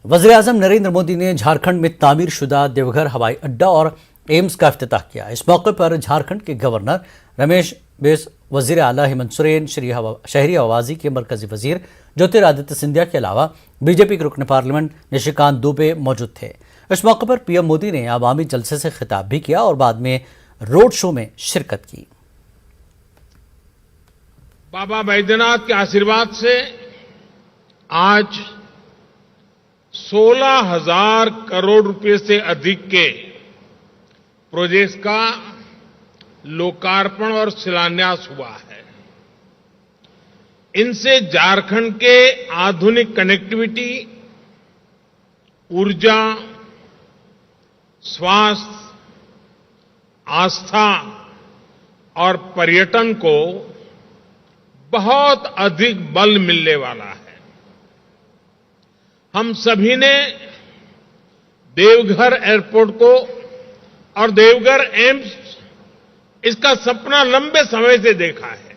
वज़ीर-ए-आज़म नरेंद्र मोदी ने झारखंड में तामीरशुदा देवघर हवाई अड्डा और एम्स का इफ्तिताह किया। इस मौके पर झारखंड के गवर्नर रमेश बैस, वज़ीर आला हेमंत सोरेन, शहरी आवाज़ी के मरकजी वज़ीर ज्योतिरादित्य सिंधिया के अलावा बीजेपी के रुकन पार्लियामेंट निशिकांत दुबे मौजूद थे। इस मौके पर पीएम मोदी ने आवामी जलसे से खिताब भी किया और बाद में रोड शो में शिरकत की। बाबा बैद्यनाथ के आशीर्वाद से आज 16,000 करोड़ रुपए से अधिक के प्रोजेक्ट्स का लोकार्पण और शिलान्यास हुआ है। इनसे झारखंड के आधुनिक कनेक्टिविटी, ऊर्जा, स्वास्थ्य, आस्था और पर्यटन को बहुत अधिक बल मिलने वाला है। हम सभी ने देवघर एयरपोर्ट को और देवघर एम्स, इसका सपना लंबे समय से देखा है।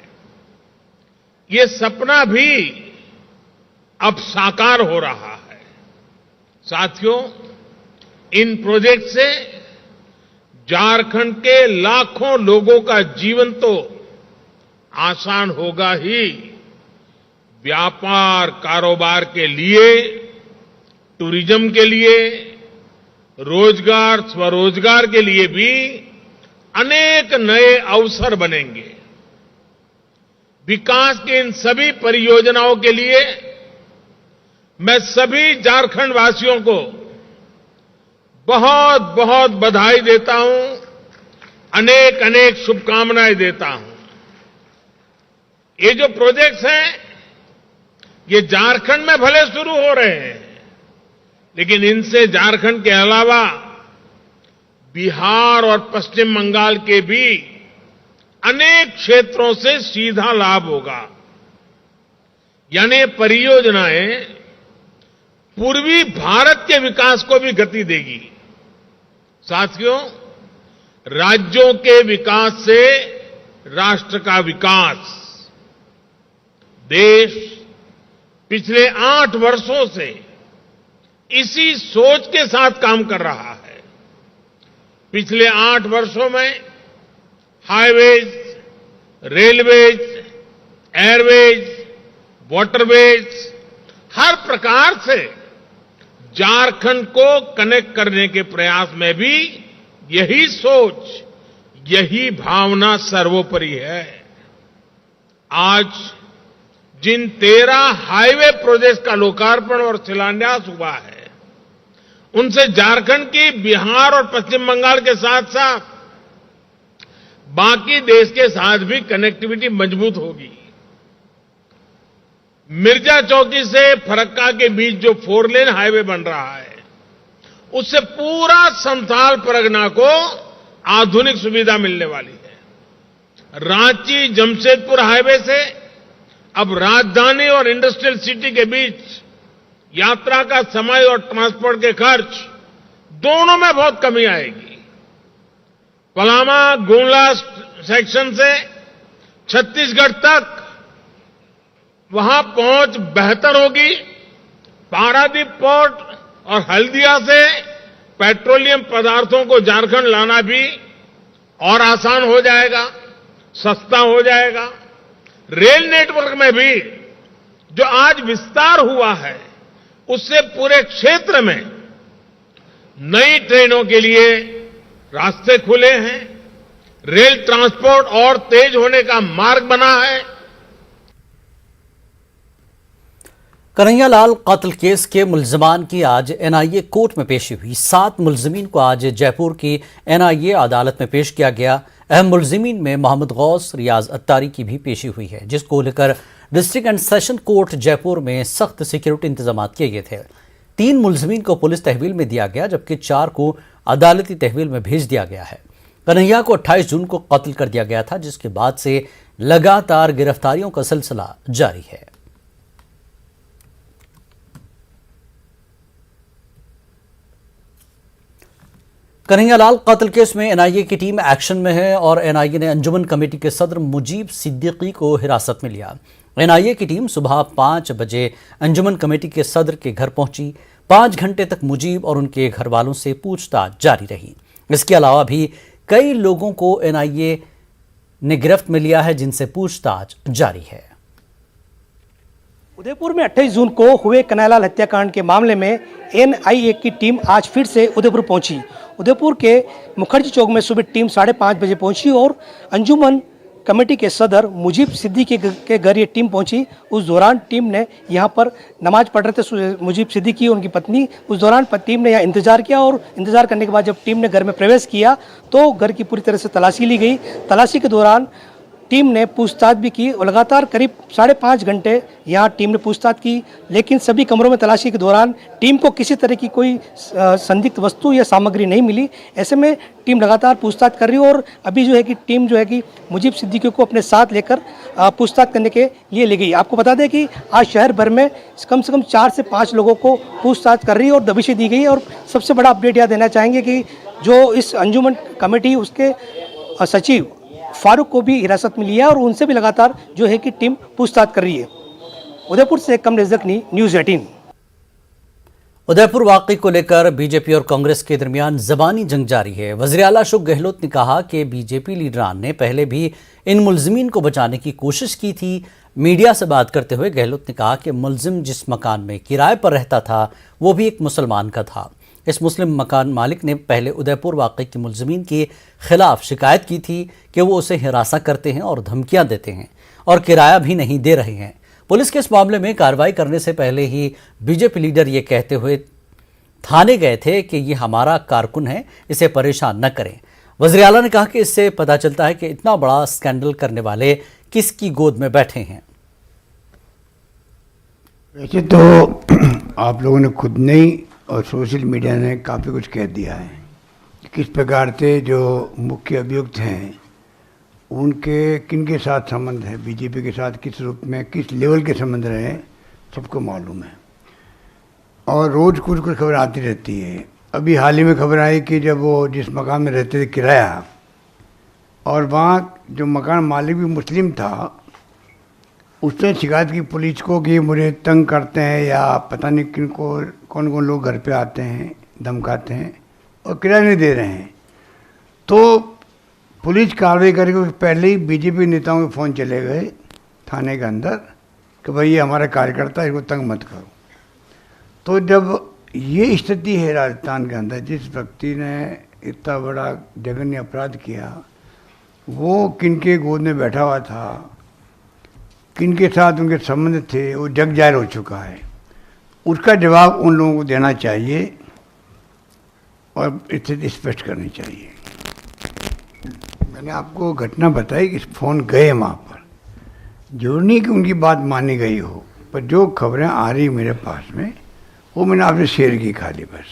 ये सपना भी अब साकार हो रहा है। साथियों, इन प्रोजेक्ट से झारखंड के लाखों लोगों का जीवन तो आसान होगा ही, व्यापार कारोबार के लिए, टूरिज्म के लिए, रोजगार स्वरोजगार के लिए भी अनेक नए अवसर बनेंगे। विकास की इन सभी परियोजनाओं के लिए मैं सभी झारखंड वासियों को बहुत बहुत बधाई देता हूं, अनेक अनेक शुभकामनाएं देता हूं। ये जो प्रोजेक्ट्स हैं, ये झारखंड में भले शुरू हो रहे हैं, लेकिन इनसे झारखंड के अलावा बिहार और पश्चिम बंगाल के भी अनेक क्षेत्रों से सीधा लाभ होगा। यानी ये परियोजनाएं पूर्वी भारत के विकास को भी गति देगी। साथियों, राज्यों के विकास से राष्ट्र का विकास, देश पिछले 8 वर्षों से इसी सोच के साथ काम कर रहा है। पिछले 8 वर्षों में हाईवेज, रेलवेज, एयरवेज, वाटरवेज, हर प्रकार से झारखंड को कनेक्ट करने के प्रयास में भी यही सोच, यही भावना सर्वोपरि है। आज जिन 13 हाईवे प्रोजेक्ट्स का लोकार्पण और शिलान्यास हुआ है, उनसे झारखंड की बिहार और पश्चिम बंगाल के साथ साथ बाकी देश के साथ भी कनेक्टिविटी मजबूत होगी। मिर्जा चौकी से फरक्का के बीच जो 4 लेन हाईवे बन रहा है, उससे पूरा संथाल परगना को आधुनिक सुविधा मिलने वाली है। रांची जमशेदपुर हाईवे से अब राजधानी और इंडस्ट्रियल सिटी के बीच यात्रा का समय और ट्रांसपोर्ट के खर्च दोनों में बहुत कमी आएगी। पलामा गुंडला सेक्शन से छत्तीसगढ़ तक वहां पहुंच बेहतर होगी। पारादीप पोर्ट और हल्दिया से पेट्रोलियम पदार्थों को झारखंड लाना भी और आसान हो जाएगा, सस्ता हो जाएगा। रेल नेटवर्क में भी जो आज विस्तार हुआ है, उससे पूरे क्षेत्र में नई ट्रेनों के लिए रास्ते खुले हैं, रेल ट्रांसपोर्ट और तेज होने का मार्ग बना है। कन्हैयालाल कत्ल केस के मुल्जिमान की आज एनआईए कोर्ट में पेशी हुई। 7 मुल्जिमीन को आज जयपुर की एनआईए अदालत में पेश किया गया। अहम मुल्जिमीन में मोहम्मद गौस, रियाज अत्तारी की भी पेशी हुई है, जिसको लेकर district and session court Jaipur में सख्त सिक्योरिटी इंतजाम किए गए थे। 3 मुल्जिमीन को पुलिस तहवील में दिया गया, जबकि 4 को अदालती तहवील में भेज दिया गया है। कन्हैया को 28 जून को कत्ल कर दिया गया था, जिसके बाद से लगातार गिरफ्तारियों का सिलसिला जारी है। कन्हैयालाल कत्ल केस में एनआईए की टीम एक्शन में है और एनआईए ने अंजुमन कमेटी के सदर मुजीब सिद्दीकी को हिरासत में लिया। एनआईए की टीम सुबह 5 बजे अंजुमन कमेटी के सदर के घर पहुंची। 5 घंटे तक मुजीब और उनके घर वालों से पूछताछ जारी रही। इसके अलावा भी कई लोगों को एनआईए ने गिरफ्त में लिया है, जिनसे पूछताछ जारी है। उदयपुर में 28 जून को हुए कन्हैयालाल हत्याकांड के मामले में एनआईए की टीम आज फिर से उदयपुर पहुंची। उदयपुर के मुखर्जी चौक में सुबह टीम 5:30 बजे पहुंची और अंजुमन कमेटी के सदर मुजीब सिद्दीकी के घर ये टीम पहुंची। उस दौरान टीम ने यहां पर नमाज पढ़ रहे थे मुजीब सिद्दीकी और उनकी पत्नी। उस दौरान टीम ने यहाँ इंतजार किया और इंतजार करने के बाद जब टीम ने घर में प्रवेश किया तो घर की पूरी तरह से तलाशी ली गई। तलाशी के दौरान टीम ने पूछताछ भी की और लगातार करीब 5.5 घंटे यहाँ टीम ने पूछताछ की, लेकिन सभी कमरों में तलाशी के दौरान टीम को किसी तरह की कोई संदिग्ध वस्तु या सामग्री नहीं मिली। ऐसे में टीम लगातार पूछताछ कर रही है और अभी जो है कि टीम जो है कि मुजीब सिद्दीकी को अपने साथ लेकर पूछताछ करने के लिए ले गई। आपको बता दें कि आज शहर भर में से कम 4 से 5 लोगों को पूछताछ कर रही है और दबिशें दी गई। और सबसे बड़ा अपडेट यह देना चाहेंगे कि जो इस अंजुमन कमेटी उसके सचिव फारूक को भी हिरासत में लिया और उनसे भी लगातार जो है कि टीम पूछताछ कर रही है। उदयपुर से कमलेश जखनी, न्यूज़ 18। उदयपुर वाकई को लेकर बीजेपी और कांग्रेस के दरमियान जबानी जंग जारी है। वज़ीर आला अशोक गहलोत ने कहा कि बीजेपी लीडरान ने पहले भी इन मुलजिमीन को बचाने की कोशिश की थी। मीडिया से बात करते हुए गहलोत ने कहा कि मुलजिम जिस मकान में किराए पर रहता था वो भी एक मुसलमान का था। इस मुस्लिम मकान मालिक ने पहले उदयपुर वाकई के मुलजिमीन के खिलाफ शिकायत की थी कि वो उसे हिरासा करते हैं और धमकियां देते हैं और किराया भी नहीं दे रहे हैं। पुलिस के इस मामले में कार्रवाई करने से पहले ही बीजेपी लीडर ये कहते हुए थाने गए थे कि ये हमारा कारकुन है, इसे परेशान न करें। वज़ीर आला ने कहा कि इससे पता चलता है कि इतना बड़ा स्कैंडल करने वाले किसकी गोद में बैठे हैं। वैसे तो आप लोगों ने खुद नहीं और सोशल मीडिया ने काफ़ी कुछ कह दिया है कि किस प्रकार से जो मुख्य अभियुक्त हैं उनके किन के साथ संबंध है, बीजेपी के साथ किस रूप में किस लेवल के संबंध रहे, सबको मालूम है और रोज़ कुछ कुछ खबर आती रहती है। अभी हाल ही में खबर आई कि जब वो जिस मकान में रहते थे किराया, और वहाँ जो मकान मालिक भी मुस्लिम था, उसने शिकायत की पुलिस को कि मुझे तंग करते हैं या पता नहीं किन को कौन कौन लोग घर पे आते हैं, धमकाते हैं और किराया नहीं दे रहे हैं। तो पुलिस कार्रवाई करके पहले ही बीजेपी नेताओं के फ़ोन चले गए थाने के अंदर कि भाई ये हमारा कार्यकर्ता है, इसको तंग मत करो। तो जब ये स्थिति है राजस्थान के अंदर, जिस व्यक्ति ने इतना बड़ा जघन्य अपराध किया, वो किनके गोद में बैठा हुआ था, किनके साथ उनके संबंध थे, वो जग जाहिर हो चुका है। उसका जवाब उन लोगों को देना चाहिए और स्थिति स्पष्ट करनी चाहिए। मैंने आपको घटना बताई कि फ़ोन गए वहाँ पर, जरूरी नहीं कि उनकी बात मानी गई हो, पर जो खबरें आ रही मेरे पास में वो मैंने आपसे शेयर की खाली बस।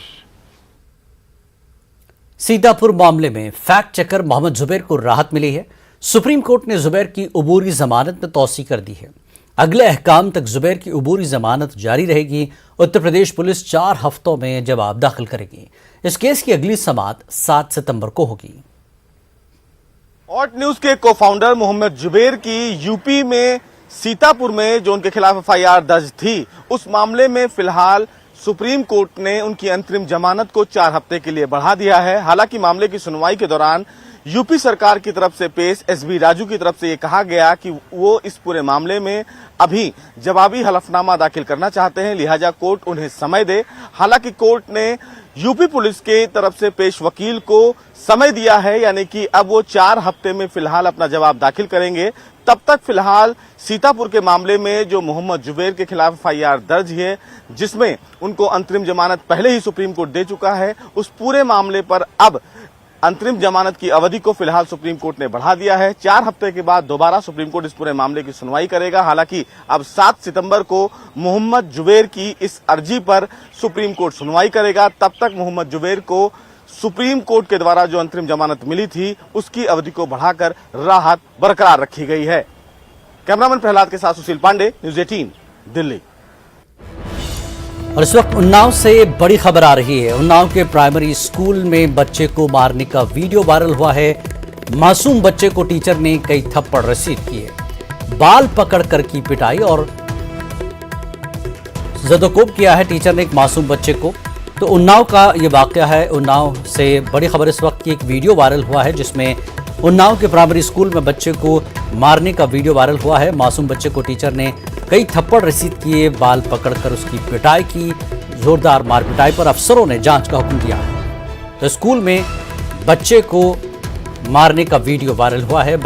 सीतापुर मामले में फैक्ट चेकर मोहम्मद जुबैर को राहत मिली है। सुप्रीम कोर्ट ने जुबैर की उबूरी जमानत में तौसी कर दी है। अगले अहकाम तक जुबैर की उबूरी जमानत जारी रहेगी। उत्तर प्रदेश पुलिस 4 हफ्तों में जवाब दाखिल करेगी। इस केस की अगली समाअत 7 सितंबर को होगी। हॉट न्यूज के को फाउंडर मोहम्मद जुबैर की यूपी में सीतापुर में जो उनके खिलाफ एफआईआर दर्ज थी, उस मामले में फिलहाल सुप्रीम कोर्ट ने उनकी अंतरिम जमानत को 4 हफ्ते के लिए बढ़ा दिया है। हालांकि मामले की सुनवाई के दौरान यूपी सरकार की तरफ से पेश एसबी राजू की तरफ से ये कहा गया कि वो इस पूरे मामले में अभी जवाबी हलफनामा दाखिल करना चाहते हैं, लिहाजा कोर्ट उन्हें समय दे। हालांकि कोर्ट ने यूपी पुलिस के तरफ से पेश वकील को समय दिया है, यानी कि अब वो 4 हफ्ते में फिलहाल अपना जवाब दाखिल करेंगे। तब तक फिलहाल सीतापुर के मामले में जो मोहम्मद जुबैर के खिलाफ एफआईआर दर्ज है, जिसमें उनको अंतरिम जमानत पहले ही सुप्रीम कोर्ट दे चुका है, उस पूरे मामले पर अब अंतरिम जमानत की अवधि को फिलहाल सुप्रीम कोर्ट ने बढ़ा दिया है। 4 हफ्ते के बाद दोबारा सुप्रीम कोर्ट इस पूरे मामले की सुनवाई करेगा। हालांकि अब 7 सितंबर को मोहम्मद जुबैर की इस अर्जी पर सुप्रीम कोर्ट सुनवाई करेगा। तब तक मोहम्मद जुबैर को सुप्रीम कोर्ट के द्वारा जो अंतरिम जमानत मिली थी, उसकी अवधि को बढ़ाकर राहत बरकरार रखी गई है। कैमरामैन प्रहलाद के साथ सुशील पांडे, न्यूज़ 18 दिल्ली। और इस वक्त उन्नाव से बड़ी खबर आ रही है। उन्नाव के प्राइमरी स्कूल में बच्चे को मारने का वीडियो वायरल हुआ है। मासूम बच्चे को टीचर ने कई थप्पड़ रसीद किए, बाल पकड़ कर की पिटाई और जदोकोब किया है टीचर ने एक मासूम बच्चे को। तो उन्नाव का ये वाकया है। उन्नाव से बड़ी खबर इस वक्त की, एक वीडियो वायरल हुआ है जिसमें उन्नाव के प्राइमरी स्कूल में बच्चे को मारने का वीडियो वायरल हुआ है। मासूम बच्चे को टीचर ने कई थप्पड़ रसीद किए, बाल पकड़कर उसकी पिटाई की। जोरदार मार पिटाई पर अफसरों ने जांच का हुक्म दिया है। तो स्कूल में बच्चे को मारने का वीडियो वायरल हुआ है।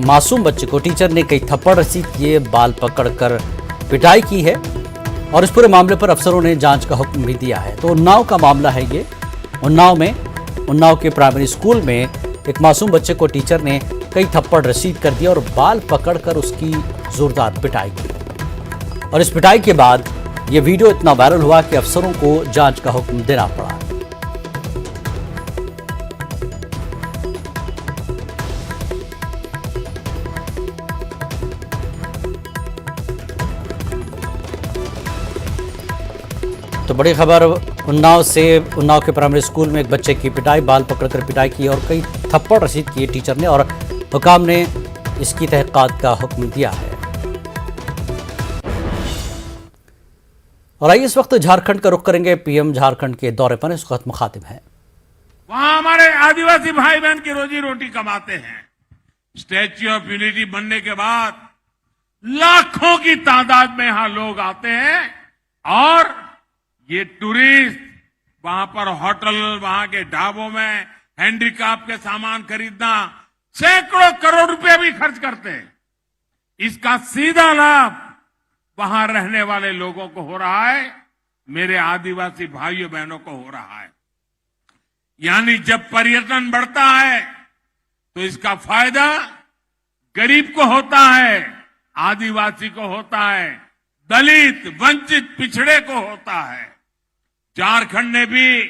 मासूम बच्चे को टीचर ने कई थप्पड़ रसीद किए, बाल पकड़कर पिटाई की है और इस पूरे मामले पर अफसरों ने जांच का हुक्म भी दिया है। तो उन्नाव का मामला है ये। उन्नाव के प्राइमरी स्कूल में एक मासूम बच्चे को टीचर ने कई थप्पड़ रसीद कर दिया और बाल पकड़कर उसकी जोरदार पिटाई की। और इस पिटाई के बाद ये वीडियो इतना वायरल हुआ कि अफसरों को जांच का हुक्म देना पड़ा। तो बड़ी खबर उन्नाव से। उन्नाव के प्राइमरी स्कूल में एक बच्चे की पिटाई, बाल पकड़कर पिटाई की और कई थप्पड़ रसीद किए टीचर ने और हुकाम ने इसकी तहकीकात का हुक्म दिया है। और आइए इस वक्त झारखंड का रुख करेंगे। पीएम झारखंड के दौरे पर इस वक्त मुखातिब हैं। वहां हमारे आदिवासी भाई बहन की रोजी रोटी कमाते हैं। स्टैच्यू ऑफ यूनिटी बनने के बाद लाखों की तादाद में यहां लोग आते हैं और ये टूरिस्ट वहां पर होटल, वहां के ढाबों में हैंडीक्राफ्ट के सामान खरीदना सैकड़ों करोड़ रुपए भी खर्च करते हैं। इसका सीधा लाभ वहां रहने वाले लोगों को हो रहा है, मेरे आदिवासी भाइयों बहनों को हो रहा है। यानी जब पर्यटन बढ़ता है तो इसका फायदा गरीब को होता है, आदिवासी को होता है, दलित, वंचित, पिछड़े को होता है। झारखंड ने भी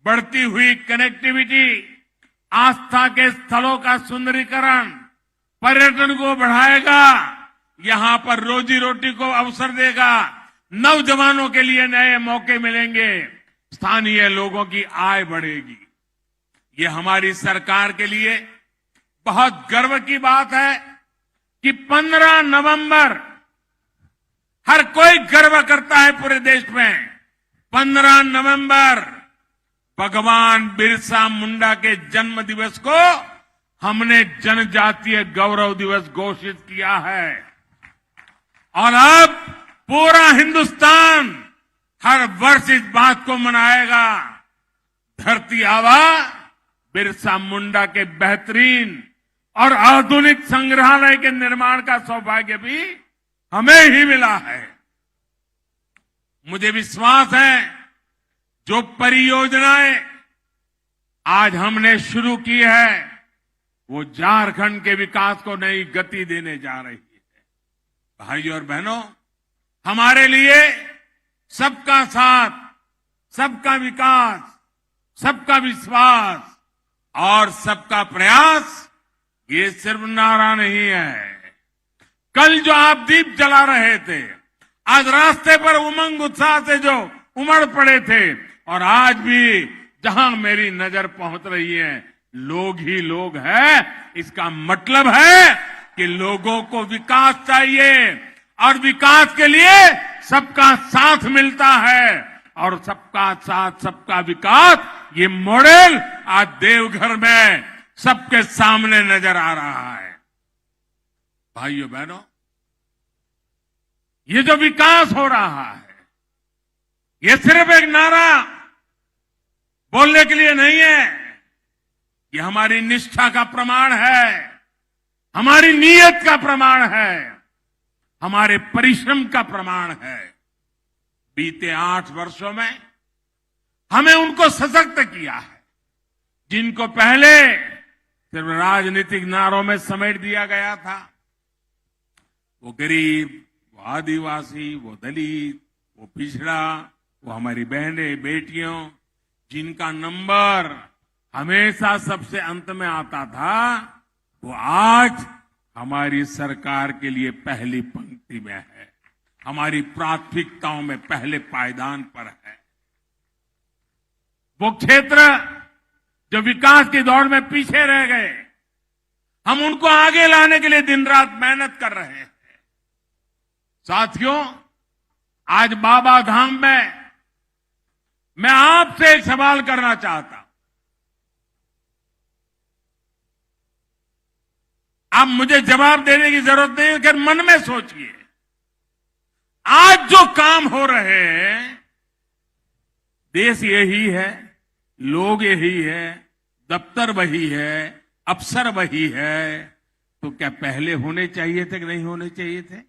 बढ़ती हुई कनेक्टिविटी, आस्था के स्थलों का सुंदरीकरण, पर्यटन को बढ़ाएगा, यहां पर रोजी रोटी को अवसर देगा, नौजवानों के लिए नए मौके मिलेंगे, स्थानीय लोगों की आय बढ़ेगी। ये हमारी सरकार के लिए बहुत गर्व की बात है कि 15 नवंबर हर कोई गर्व करता है पूरे देश में। 15 नवंबर भगवान बिरसा मुंडा के जन्म दिवस को हमने जनजातीय गौरव दिवस घोषित किया है और अब पूरा हिंदुस्तान हर वर्ष इस बात को मनाएगा। धरती आबा बिरसा मुंडा के बेहतरीन और आधुनिक संग्रहालय के निर्माण का सौभाग्य भी हमें ही मिला है। मुझे विश्वास है जो परियोजनाएं आज हमने शुरू की है वो झारखंड के विकास को नई गति देने जा रही है। भाइयों और बहनों, हमारे लिए सबका साथ, सबका विकास, सबका विश्वास और सबका प्रयास ये सिर्फ नारा नहीं है। कल जो आप दीप जला रहे थे, आज रास्ते पर उमंग उत्साह से जो उमड़ पड़े थे और आज भी जहां मेरी नजर पहुंच रही है लोग ही लोग हैं, इसका मतलब है कि लोगों को विकास चाहिए और विकास के लिए सबका साथ मिलता है और सबका साथ सबका विकास ये मॉडल आज देवघर में सबके सामने नजर आ रहा है। भाइयों बहनों, ये जो विकास हो रहा है ये सिर्फ एक नारा बोलने के लिए नहीं है, ये हमारी निष्ठा का प्रमाण है, हमारी नीयत का प्रमाण है, हमारे परिश्रम का प्रमाण है। बीते 8 वर्षों में हमें उनको सशक्त किया है जिनको पहले सिर्फ राजनीतिक नारों में समेट दिया गया था। वो गरीब, वो आदिवासी, वो दलित, वो पिछड़ा, वो हमारी बहनें, बेटियों जिनका नंबर हमेशा सबसे अंत में आता था, वो आज हमारी सरकार के लिए पहली पंक्ति में है, हमारी प्राथमिकताओं में पहले पायदान पर है। वो क्षेत्र जो विकास की दौड़ में पीछे रह गए, हम उनको आगे लाने के लिए दिन रात मेहनत कर रहे हैं। साथियों, आज बाबा धाम में मैं आपसे एक सवाल करना चाहता हूं। आप मुझे जवाब देने की जरूरत नहीं है, लेकिन मन में सोचिए, आज जो काम हो रहे हैं, देश यही है, लोग यही है, दफ्तर वही है, अफसर वही है, तो क्या पहले होने चाहिए थे कि नहीं होने चाहिए थे?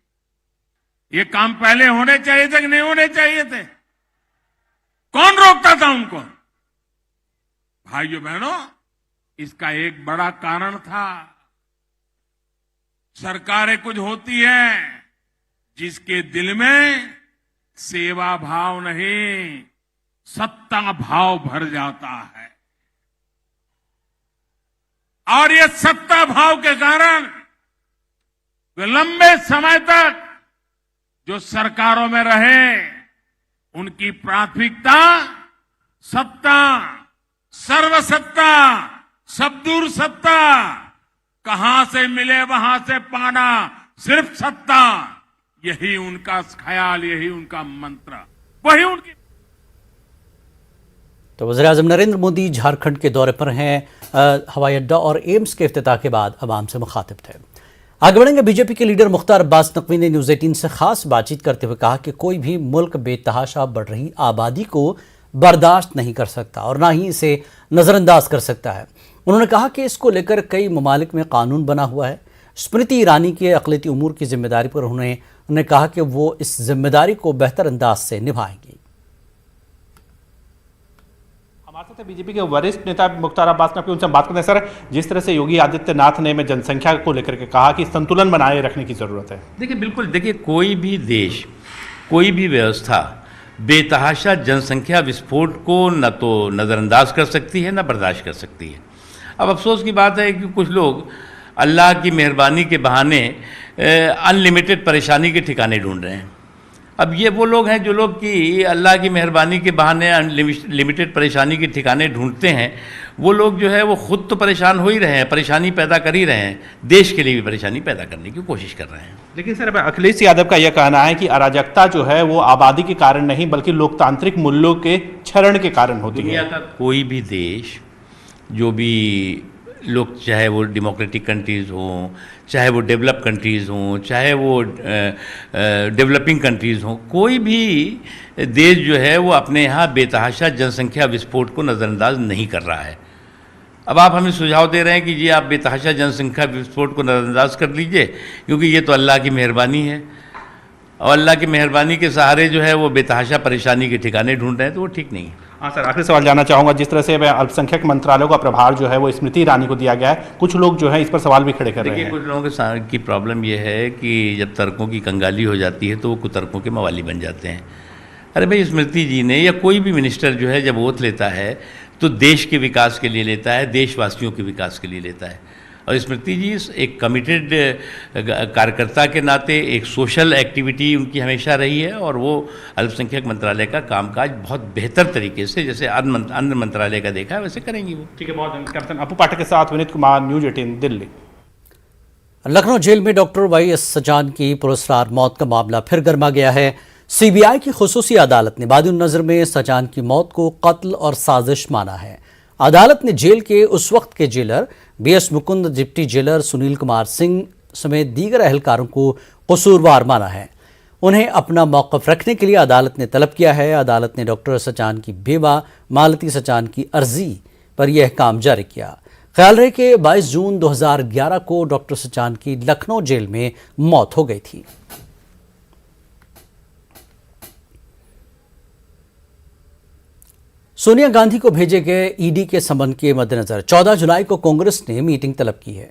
ये काम पहले होने चाहिए थे कि नहीं होने चाहिए थे? कौन रोकता था उनको? भाइयों बहनों, इसका एक बड़ा कारण था, सरकारें कुछ होती हैं जिसके दिल में सेवा भाव नहीं, सत्ता भाव भर जाता है, और ये सत्ता भाव के कारण वे लंबे समय तक जो सरकारों में रहे, उनकी प्राथमिकता सत्ता, सर्वसत्ता, सबदूर सत्ता, कहां से मिले वहां से पाना, सिर्फ सत्ता, यही उनका ख्याल, यही उनका मंत्र, वही उनकी। तो वज़ीर-ए-आज़म नरेंद्र मोदी झारखंड के दौरे पर हैं। हवाई अड्डा और एम्स के इफ्तिताह के बाद अवाम से मुखातिब थे। आगे बढ़ेंगे। बीजेपी के लीडर मुख्तार अब्बास नकवी ने न्यूज़ 18 से खास बातचीत करते हुए कहा कि कोई भी मुल्क बेतहाशा बढ़ रही आबादी को बर्दाश्त नहीं कर सकता और ना ही इसे नज़रअंदाज कर सकता है। उन्होंने कहा कि इसको लेकर कई ममालिक में कानून बना हुआ है। स्मृति ईरानी के अक़लियती उमूर की जिम्मेदारी पर उन्होंने कहा कि वो इस जिम्मेदारी को बेहतर अंदाज से निभाएंगी। हमारे साथ बीजेपी के वरिष्ठ नेता मुख्तार अब्बास नकवी, उनसे बात करते हैं। सर, जिस तरह से योगी आदित्यनाथ ने में जनसंख्या को लेकर के कहा कि संतुलन बनाए रखने की जरूरत है। देखिए, बिल्कुल, देखिए, कोई भी देश, कोई भी व्यवस्था बेतहाशा जनसंख्या विस्फोट को न तो नज़रअंदाज कर सकती है, न बर्दाश्त कर सकती है। अब अफसोस की बात है कि कुछ लोग अल्लाह की मेहरबानी के बहाने अनलिमिटेड परेशानी के ठिकाने ढूंढ रहे हैं। अब ये वो लोग हैं जो लोग कि अल्लाह की मेहरबानी के बहाने अनलिमिटेड परेशानी के ठिकाने ढूंढते हैं, वो लोग जो है वो खुद तो परेशान हो ही रहे हैं, परेशानी पैदा कर ही रहे हैं, देश के लिए भी परेशानी पैदा करने की कोशिश कर रहे हैं। लेकिन सर, अखिलेश यादव का यह कहना है कि अराजकता जो है वो आबादी के कारण नहीं बल्कि लोकतांत्रिक मूल्यों के क्षरण के कारण होती है। दुनिया का कोई भी देश, जो भी लोग, चाहे वो डेमोक्रेटिक कंट्रीज़ हों, चाहे वो डेवलप कंट्रीज़ हों, चाहे वो डेवलपिंग कंट्रीज़ हों, कोई भी देश जो है वो अपने यहाँ बेतहाशा जनसंख्या विस्फोट को नज़रअंदाज नहीं कर रहा है। अब आप हमें सुझाव दे रहे हैं कि जी आप बेतहाशा जनसंख्या विस्फोट को नज़रअंदाज कर लीजिए क्योंकि ये तो अल्लाह की मेहरबानी है, और अल्लाह की मेहरबानी के सहारे जो है वो बेतहाशा परेशानी के ठिकाने ढूंढ रहे हैं, तो वो ठीक नहीं है। हाँ सर, आखिरी सवाल जानना चाहूँगा, जिस तरह से अल्पसंख्यक मंत्रालयों का प्रभार जो है वो स्मृति ईरानी को दिया गया है, कुछ लोग जो है इस पर सवाल भी खड़े कर रहे हैं। देखिए, कुछ लोगों की प्रॉब्लम यह है कि जब तर्कों की कंगाली हो जाती है तो वो कुतर्कों के मवाली बन जाते हैं। अरे भाई, स्मृति जी ने या कोई भी मिनिस्टर जो है जब ओथ लेता है तो देश के विकास के लिए लेता है, देशवासियों के विकास के लिए लेता है, और स्मृति जी एक कमिटेड कार्यकर्ता के नाते एक सोशल एक्टिविटी उनकी हमेशा रही है, और वो अल्पसंख्यक मंत्रालय का कामकाज बहुत बेहतर तरीके से, जैसे अन्य मंत्रालय का देखा है, वैसे करेंगी वो। ठीक है, बहुत कैप्टन अपू पाठक के साथ विनीत कुमार, न्यूज़ 18 दिल्ली। लखनऊ जेल में डॉक्टर वाई.एस. सजान की पुरस्कार मौत का मामला फिर गर्मा गया है। सीबीआई की खुसूसी अदालत ने बादिन नजर में सजान की मौत को कत्ल और साजिश माना है। अदालत ने जेल के उस वक्त के jailer BS Mukund, deputy jailer Sunil Kumar Singh समेत दीगर अहलकारों को कसूरवार माना है। उन्हें अपना मौक़िफ़ रखने के लिए अदालत ने तलब किया है। अदालत ने डॉक्टर सचान की बेवा मालती सचान की अर्जी पर यह काम जारी किया। ख्याल रहे कि 22 जून 2011 को डॉक्टर सचान की लखनऊ जेल में मौत हो गई थी। सोनिया गांधी को भेजे गए ईडी के समन के मद्देनजर 14 जुलाई को कांग्रेस ने मीटिंग तलब की है।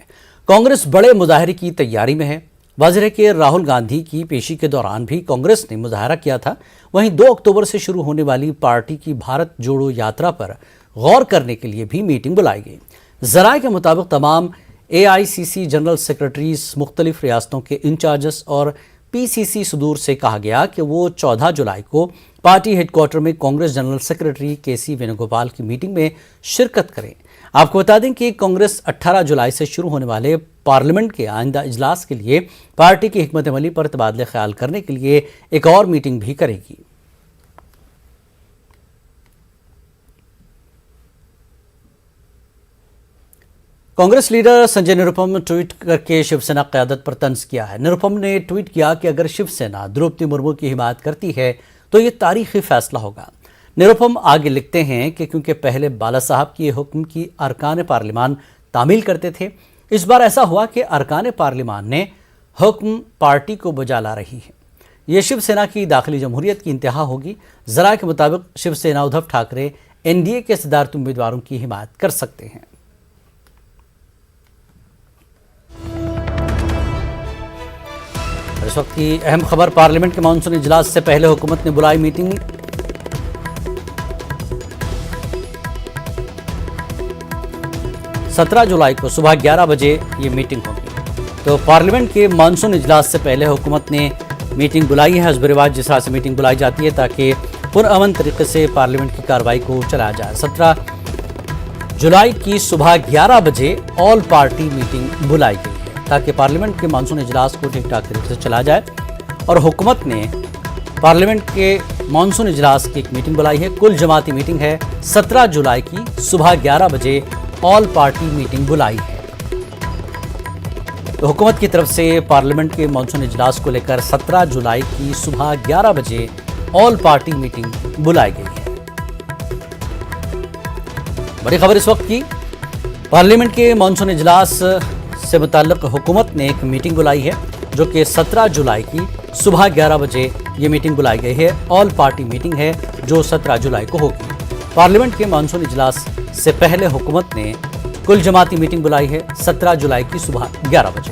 कांग्रेस बड़े मुजाहरे की तैयारी में है। वाज़ेह है कि राहुल गांधी की पेशी के दौरान भी कांग्रेस ने मुजाहरा किया था। वहीं 2 अक्टूबर से शुरू होने वाली पार्टी की भारत जोड़ो यात्रा पर गौर करने के लिए भी मीटिंग बुलाई गई। ज़राए के मुताबिक तमाम AICC जनरल सेक्रेटरीज, मुख्तलिफ रियासतों के इंचार्जेस और PCC सदूर से कहा गया कि वो 14 जुलाई को पार्टी हेडक्वार्टर में Congress general secretary KC Venugopal की मीटिंग में शिरकत करें। आपको बता दें कि कांग्रेस 18 जुलाई से शुरू होने वाले पार्लियामेंट के आइंदा इजलास के लिए पार्टी की हिकमत अमली पर तबादले ख्याल करने के लिए एक और मीटिंग भी करेगी। कांग्रेस लीडर संजय निरुपम ने ट्वीट करके शिवसेना क़यादत पर तंज किया है। निरुपम ने ट्वीट किया कि अगर शिवसेना द्रौपदी मुर्मू की हिमायत करती है तो ये तारीखी फैसला होगा। निरुपम आगे लिखते हैं कि क्योंकि पहले बाला साहब की हुक्म की अरकान पार्लिमान तामील करते थे, इस बार ऐसा हुआ कि अरकान पार्लिमान ने हुक्म पार्टी को बजा ला रही है। ये शिवसेना की दाखिली जमहूरियत की इंतहा होगी। जरा के मुताबिक शिवसेना उद्धव ठाकरे एनडीए के सदारती उम्मीदवारों की हिमायत कर सकते हैं। इस वक्त की अहम खबर, पार्लियामेंट के मानसून इजलास से पहले हुकूमत ने बुलाई मीटिंग। सत्रह जुलाई को सुबह 11 बजे ये मीटिंग होगी। तो पार्लियामेंट के मानसून इजलास से पहले हुकूमत ने मीटिंग बुलाई है। हस्ब रिवाज जिस तरह से मीटिंग बुलाई जाती है ताकि पुरअमन तरीके से पार्लियामेंट की कार्रवाई को चलाया जाए। 17 जुलाई की सुबह 11 बजे ऑल पार्टी मीटिंग बुलाई गई है ताकि पार्लियामेंट के मानसून इजलास को ठीक ठाक तरीके से चलाया जाए। और हुकूमत ने पार्लियामेंट के मानसून इजलास की एक मीटिंग बुलाई है। कुल जमाती मीटिंग है। 17 जुलाई की सुबह 11 बजे ऑल पार्टी मीटिंग बुलाई है। तो हुकूमत की तरफ से पार्लियामेंट के मानसून इजलास को लेकर 17 जुलाई की सुबह 11 बजे ऑल पार्टी मीटिंग बुलाई गई है। बड़ी खबर इस वक्त की, पार्लियामेंट के मानसून इजलास से मुताल्लिक हुकूमत ने एक मीटिंग बुलाई है जो कि 17 जुलाई की सुबह 11 बजे ये मीटिंग बुलाई गई है। ऑल पार्टी मीटिंग है जो 17 जुलाई को होगी। पार्लियामेंट के मानसून इजलास से पहले हुकूमत ने कुल जमाती मीटिंग बुलाई है 17 जुलाई की सुबह 11 बजे।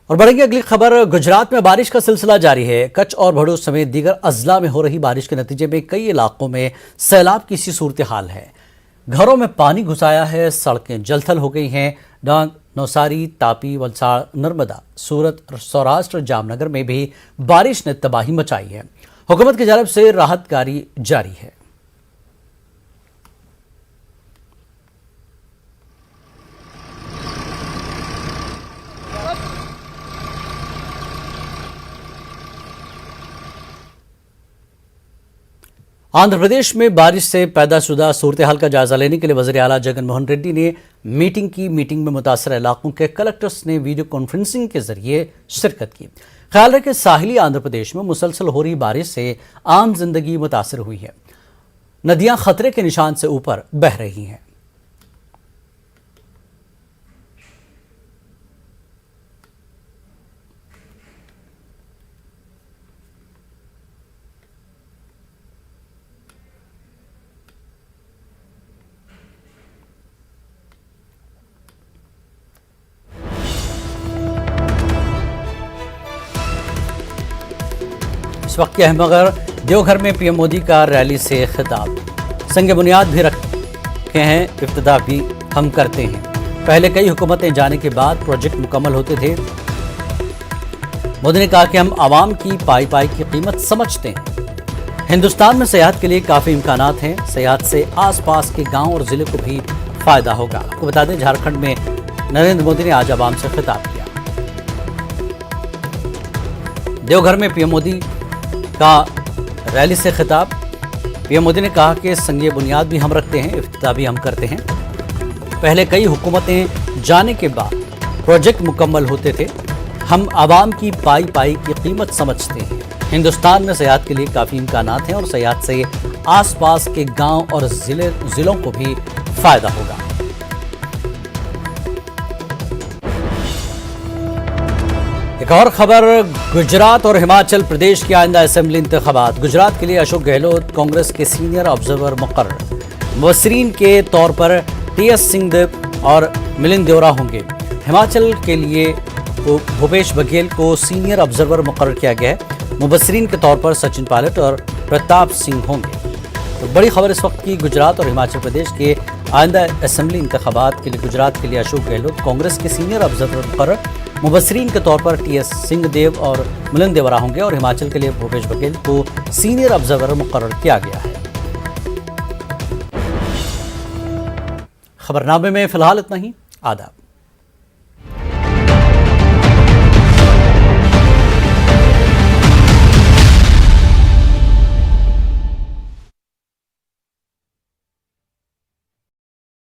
और बढ़ेंगे अगली खबर, गुजरात में बारिश का सिलसिला जारी है। कच्छ और भड़ूच समेत दीगर अजला में हो रही बारिश के नतीजे में कई इलाकों में सैलाब की सी सूरत हाल है। घरों में पानी घुस आया है, सड़कें जलथल हो गई हैं। डांग, नौसारी, तापी, वलसाड़, नर्मदा, सूरत, सौराष्ट्र, जामनगर में भी बारिश ने तबाही मचाई है। हुकूमत की जानिब से राहत कार्य जारी है। आंध्र प्रदेश में बारिश से पैदा शुदा सूरत हाल का जायजा लेने के लिए वज़ीर आला जगन मोहन रेड्डी ने मीटिंग में मुतासर इलाकों के कलेक्टर्स ने वीडियो कॉन्फ्रेंसिंग के जरिए शिरकत की। ख्याल है कि साहिली आंध्र प्रदेश में मुसलसल हो रही बारिश से आम जिंदगी मुतासर हुई है। नदियां खतरे के निशान से ऊपर बह रही हैं। इस वक्त की अहम खबर, देवघर में पीएम मोदी का रैली से खिताब। संग बुनियाद भी रखे हैं, इफ्तिताह भी हम करते हैं। पहले कई हुकूमतें जाने के बाद प्रोजेक्ट मुकम्मल होते थे। मोदी ने कहा कि हम आवाम की पाई पाई की कीमत समझते हैं। हिंदुस्तान में सेहत के लिए काफ़ी इम्कानात हैं। सेहत से आसपास के गांव और ज़िले को भी फ़ायदा होगा। आपको बता दें, झारखंड में नरेंद्र मोदी ने आज आवाम से खिताब किया। देवघर में पीएम मोदी का रैली से खिताब। पीएम मोदी ने कहा कि संग बुनियाद भी हम रखते हैं, इफ्तिताह भी हम करते हैं। पहले कई हुकूमतें जाने के बाद प्रोजेक्ट मुकम्मल होते थे। हम आवाम की पाई पाई की कीमत समझते हैं। हिंदुस्तान में सेहत के लिए काफ़ी इम्कानात हैं और सेहत से आसपास के गांव और ज़िलों को भी फ़ायदा होगा। एक और खबर, गुजरात और हिमाचल प्रदेश के आइंदा असेंबली इंतखाबात। गुजरात के लिए अशोक गहलोत कांग्रेस के सीनियर ऑब्जर्वर मुकर्रर। मुबस्सिरीन के तौर पर टीएस सिंहदेव और मिलिंद देवरा होंगे। हिमाचल के लिए भूपेश बघेल को सीनियर ऑब्जर्वर मुकर्रर किया गया है। मुबस्सिरीन के तौर पर सचिन पायलट और प्रताप सिंह होंगे। तो बड़ी खबर इस वक्त की, गुजरात और हिमाचल प्रदेश के आइंदा असेंबली इंतखाबात के लिए गुजरात के लिए अशोक गहलोत कांग्रेस के सीनियर ऑब्जर्वर मुकर्रर। मुबस्सिरीन के तौर पर टीएस सिंहदेव और मिलिंद देवरा होंगे और हिमाचल के लिए भूपेश बघेल को सीनियर ऑब्जर्वर मुकर्रर किया गया है। खबरनामे में फिलहाल इतना ही। आदाब।